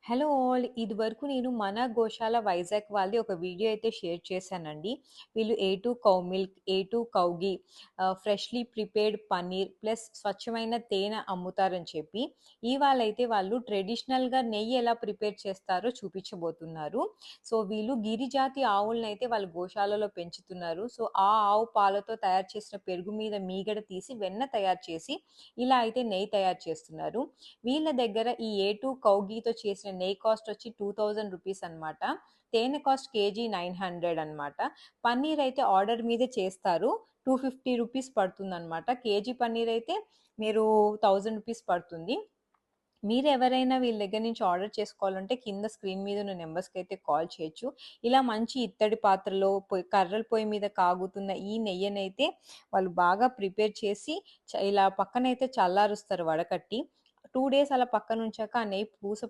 Hello all. ఇదివరకు నేను మన గోశాల వైజాగ్ వాళ్ళది ఒక వీడియో అయితే షేర్ చేశానండి. వీళ్ళు ఏ2 కౌ మిల్క్, ఏ2 కౌ ఘీ, ఫ్రెష్‌లీ ప్రిపేర్డ్ పన్నీర్ ప్లస్ స్వచ్ఛమైన తేనె అమ్ముతారని చెప్పి, ఇవాళైతే వాళ్ళు ట్రెడిషనల్‌గా నెయ్యి ఎలా ప్రిపేర్ చేస్తారో చూపించబోతున్నారు. సో, వీళ్ళు గిరిజాతి ఆవులనైతే వాళ్ళ గోశాలలో పెంచుతున్నారు. సో, ఆ ఆవు పాలతో తయారు చేసిన పెరుగు మీద మీగడ తీసి వెన్న తయారు చేసి, ఇలా అయితే నెయ్యి తయారు చేస్తున్నారు. వీళ్ళ దగ్గర ఈ ఏ2 కౌ ఘీతో చేసిన నెయ్యి కాస్ట్ వచ్చి రూ. 2000 అనమాట. తేనె కాస్ట్ కేజీ 900 అనమాట. పన్నీర్ అయితే ఆర్డర్ మీదే చేస్తారు. రూ. 250 పడుతుందనమాట. కేజీ పన్నీర్ అయితే మీరు రూ. 1000 పడుతుంది. మీరెవరైనా వీళ్ళ దగ్గర నుంచి ఆర్డర్ చేసుకోవాలంటే కింద స్క్రీన్ మీద ఉన్న నంబర్స్‌కైతే కాల్ చేయొచ్చు. ఇలా మంచి ఇత్తడి పాత్రలో కర్రల పొయ్యి మీద కాగుతున్న ఈ నెయ్యనైతే వాళ్ళు బాగా ప్రిపేర్ చేసి ఇలా పక్కనైతే చల్లారుస్తారు వడకట్టి. 2 డేస్ అలా పక్కనుంచాక ఆ నెయ్యి పూసగా